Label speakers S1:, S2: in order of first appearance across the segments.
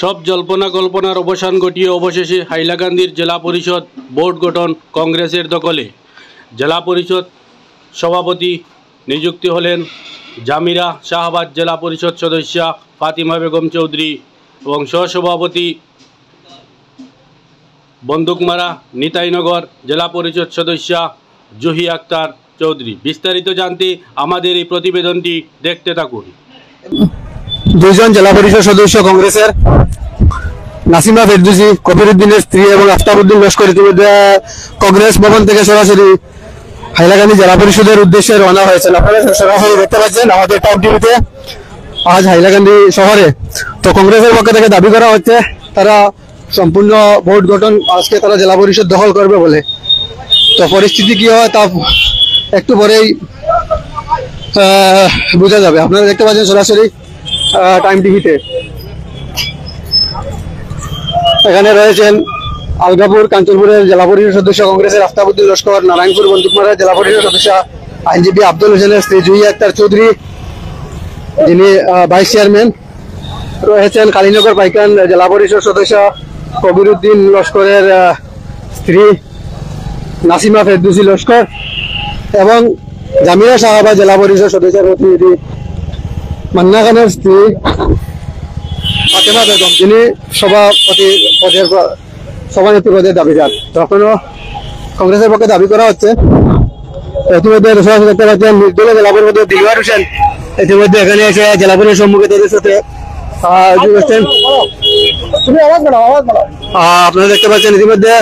S1: সব জল্পনা কল্পনার অবসান ঘটিয়ে অবশেষে হাইলাকান্দির জেলা পরিষদ বোর্ড গঠন কংগ্রেসের দখলে। জেলা পরিষদ সভাপতি নিযুক্তি হলেন জামিরা শাহবাজ জেলা পরিষদ সদস্যা ফাতিমা বেগম চৌধুরী এবং সহসভাপতি বন্দুকমারা নিতাইনগর জেলা পরিষদ সদস্যা জুহি আক্তার চৌধুরী। বিস্তারিত জানতে আমাদের এই প্রতিবেদনটি দেখতে থাকুন।
S2: দুইজন জেলা পরিষদ সদস্য কংগ্রেসের নাসিমা ফেরদৌসী, কবিরউদ্দিনের স্ত্রী এবং আফতাবউদ্দিন লস্কর ইতিমধ্যে কংগ্রেস ভবন থেকে সরাসরি হাইলাকান্দি জেলা পরিষদের উদ্দেশ্যে রওনা হয়েছেন। আপনারা সরাসরি দেখতে পাচ্ছেন আমাদের টাইম টিভিতে আজ হাইলাকান্দি শহরে। তো কংগ্রেসের পক্ষ থেকে দাবি করা হচ্ছে তারা সম্পূর্ণ ভোট গঠন আজকে তারা জেলা পরিষদ দখল করবে বলে। তো পরিস্থিতি কি হয় তা একটু পরেই বোঝা যাবে। আপনারা দেখতে পাচ্ছেন সরাসরি টাইম টিভিতে। এখানে রয়েছেন আলগাপুর কাঞ্চনপুরের জেলা পরিষদ সদস্য কংগ্রেসের আফতাবউদ্দিন লস্কর, নারায়ণপুর বন্দুকমারা জেলা পরিষদ সদস্য আইনজীবী আব্দুল হোসেনের স্ত্রী জুহি আক্তার চৌধুরী, যিনি ভাইস চেয়ারম্যান। রয়েছেন কালীনগর পাইকান জেলা পরিষদ সদস্য কবিরউদ্দিন লস্করের স্ত্রী নাসিমা ফেরদৌসী লস্কর এবং জামিরা শাহবাজ জেলা পরিষদ সদস্যের প্রতিনিধি মান্না খানের স্ত্রী ফাতেমা বেগম, যিনি সভানেত্রী পদের দাবিদার। তখনও কংগ্রেসের পক্ষে দাবি করা হচ্ছে। ইতিমধ্যে সরাসরি দেখতে পাচ্ছেন নির্দলীয় জেলা পরিষদ দিলওয়ার হোসেন ইতিমধ্যে এখানে এসে জেলা পরিষদ সম্মুখে তাদের সাথে আপনারা দেখতে পাচ্ছেন ইতিমধ্যে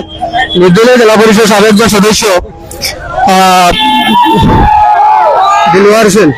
S2: নির্দলীয় জেলা পরিষদ সাবেক সদস্য দিলওয়ার হোসেন